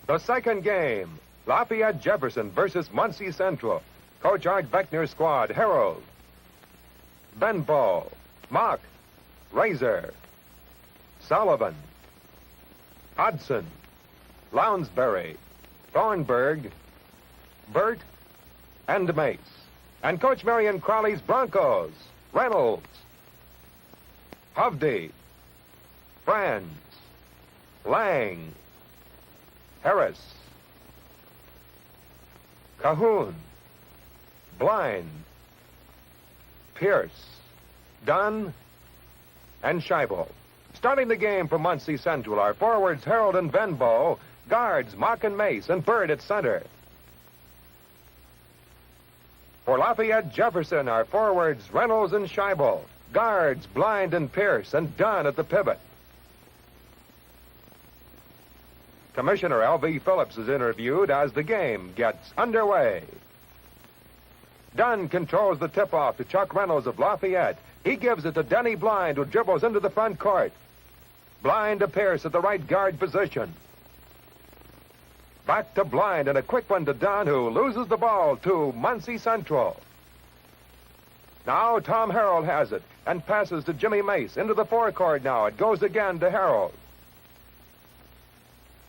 The second game, Lafayette Jefferson versus Muncie Central. Coach Art Beckner's squad, Harold, Benbow, Mock, Razor, Sullivan, Hudson, Lounsbury, Thornburg, Burt, and Mace. And Coach Marion Crowley's Broncos, Reynolds, Hovde, Franz, Lang, Harris, Cahoon, Blind, Pierce, Dunn, and Scheibel. Starting the game for Muncie Central are forwards Harold and Benbow, guards Mock and Mace, and Bird at center. For Lafayette Jefferson are forwards Reynolds and Scheibel, guards Blind and Pierce, and Dunn at the pivot. Commissioner L.V. Phillips is interviewed as the game gets underway. Dunn controls the tip-off to Chuck Reynolds of Lafayette. He gives it to Denny Blind, who dribbles into the front court. Blind to Pierce at the right guard position. Back to Blind, and a quick one to Dunn, who loses the ball to Muncie Central. Now Tom Harold has it and passes to Jimmy Mace into the forecourt now. It goes again to Harold.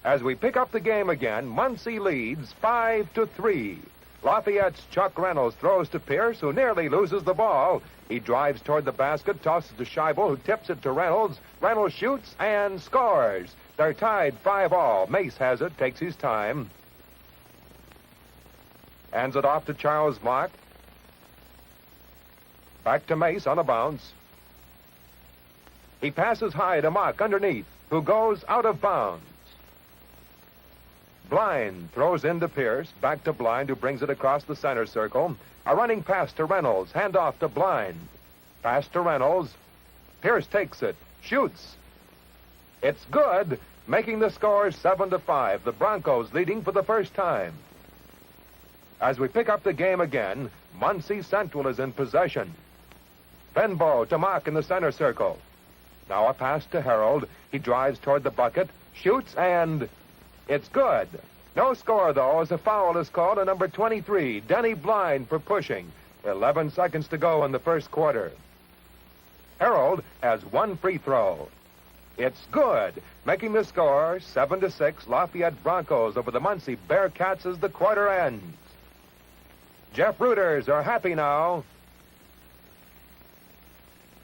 As we pick up the game again, Muncie leads 5-3. Lafayette's Chuck Reynolds throws to Pierce, who nearly loses the ball. He drives toward the basket, tosses to Scheibel, who tips it to Reynolds. Reynolds shoots and scores. They're tied 5-all. Mace has it, takes his time. Hands it off to Charles Mock. Back to Mace on a bounce. He passes high to Mock underneath, who goes out of bounds. Blind throws into Pierce, back to Blind, who brings it across the center circle. A running pass to Reynolds, handoff to Blind. Pass to Reynolds. Pierce takes it, shoots. It's good, making the score 7-5. The Broncos leading for the first time. As we pick up the game again, Muncie Central is in possession. Benbow to Mock in the center circle. Now a pass to Harold. He drives toward the bucket, shoots, and it's good. No score, though, as a foul is called on number 23, Denny Blind, for pushing. 11 seconds to go in the first quarter. Harold has one free throw. It's good, making the score 7-6. Lafayette Broncos over the Muncie Bearcats as the quarter ends. Jeff Reuters are happy now.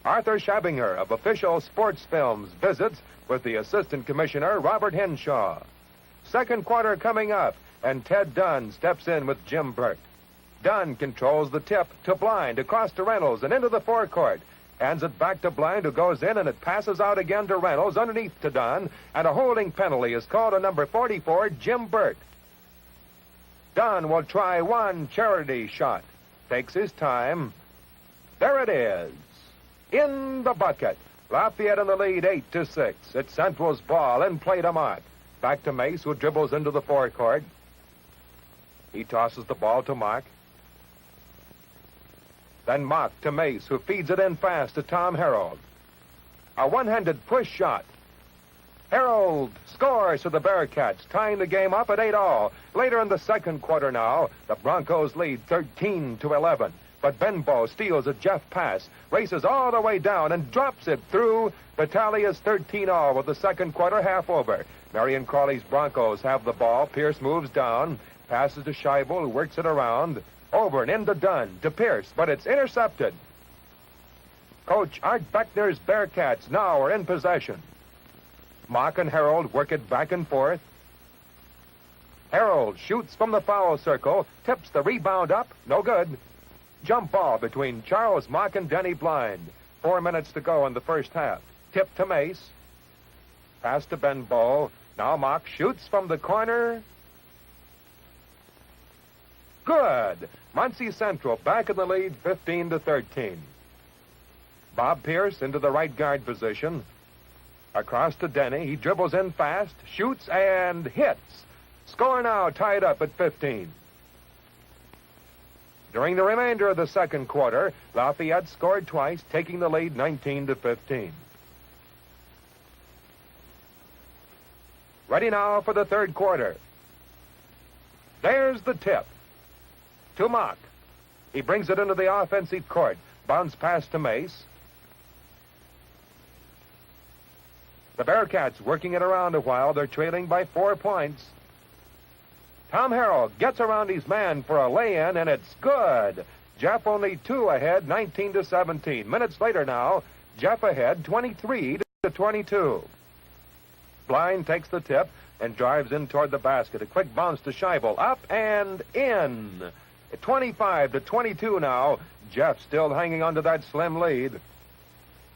Arthur Shabinger of Official Sports Films visits with the Assistant Commissioner, Robert Henshaw. Second quarter coming up, and Ted Dunn steps in with Jim Burt. Dunn controls the tip to Blind, across to Reynolds, and into the forecourt. Hands it back to Blind, who goes in, and it passes out again to Reynolds, underneath to Dunn, and a holding penalty is called on number 44, Jim Burt. Dunn will try one charity shot. Takes his time. There it is. In the bucket. Lafayette in the lead, 8-6. It's Central's ball, in play to Mock. Back to Mace, who dribbles into the forecourt. He tosses the ball to Mock. Then Mock to Mace, who feeds it in fast to Tom Harold. A one-handed push shot. Harold scores for the Bearcats, tying the game up at 8-all. Later in the second quarter now, the Broncos lead 13-11. But Benbow steals a Jeff pass, races all the way down, and drops it through. Batalia's 13-all with the second quarter half over. Marion Crawley's Broncos have the ball. Pierce moves down, passes to Scheibel, who works it around. Over and into Dunn, to Pierce, but it's intercepted. Coach Art Beckner's Bearcats now are in possession. Mock and Harold work it back and forth. Harold shoots from the foul circle, tips the rebound up, no good. Jump ball between Charles Mock and Denny Blind. 4 minutes to go in the first half. Tip to Mace. Pass to Benbow. Now Mock shoots from the corner. Good. Muncie Central back in the lead, 15-13. Bob Pierce into the right guard position. Across to Denny. He dribbles in fast, shoots, and hits. Score now tied up at 15. During the remainder of the second quarter, Lafayette scored twice, taking the lead 19-15. Ready now for the third quarter. There's the tip. To Mock. He brings it into the offensive court. Bounce pass to Mace. The Bearcats working it around a while. They're trailing by 4 points. Tom Harrell gets around his man for a lay-in, and it's good. Jeff only 2 ahead, 19-17. Minutes later now, Jeff ahead, 23-22. Blind takes the tip and drives in toward the basket. A quick bounce to Scheibel. Up and in. 25-22 now. Jeff still hanging on to that slim lead.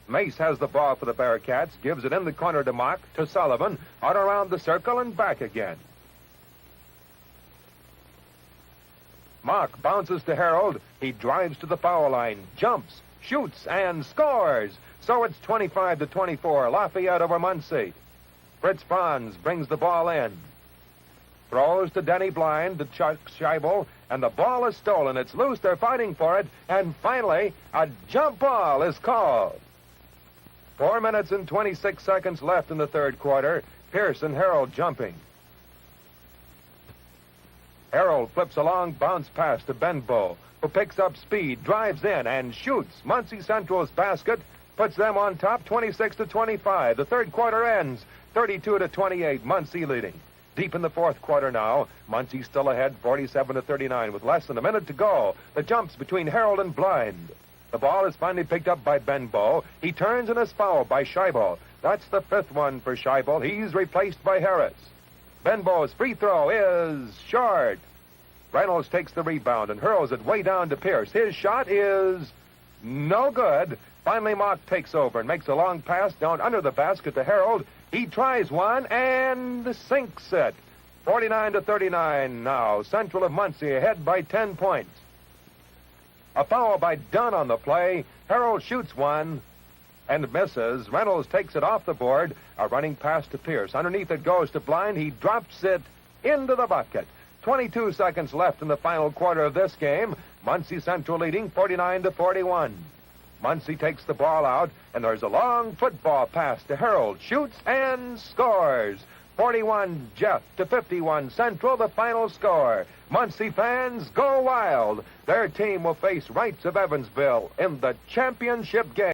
Mace has the ball for the Bearcats, gives it in the corner to Mock, to Sullivan, out around the circle and back again. Mock bounces to Harold. He drives to the foul line, jumps, shoots, and scores. So it's 25-24, Lafayette over Muncie. Fritz Franz brings the ball in. Throws to Denny Blind, to Chuck Scheibel, and the ball is stolen. It's loose, they're fighting for it, and finally, a jump ball is called. 4 minutes and 26 seconds left in the third quarter. Pierce and Harold jumping. Harold flips a long bounce pass to Benbow, who picks up speed, drives in, and shoots. Muncie Central's basket puts them on top, 26-25. The third quarter ends, 32-28, Muncie leading. Deep in the fourth quarter now, Muncie still ahead, 47-39, with less than a minute to go. The jumps between Harold and Blind. The ball is finally picked up by Benbow. He turns and is fouled by Scheibel. That's the fifth one for Scheibel. He's replaced by Harris. Benbow's free throw is short. Reynolds takes the rebound and hurls it way down to Pierce. His shot is no good. Finally, Mock takes over and makes a long pass down under the basket to Harold. He tries one and sinks it. 49-39 now. Central of Muncie ahead by 10 points. A foul by Dunn on the play. Harold shoots one and misses. Reynolds takes it off the board. A running pass to Pierce. Underneath it goes to Blind. He drops it into the bucket. 22 seconds left in the final quarter of this game. Muncie Central leading 49-41. Muncie takes the ball out, and there's a long football pass to Harold. Shoots and scores. 41 Jeff to 51 Central, the final score. Muncie fans go wild. Their team will face Wrights of Evansville in the championship game.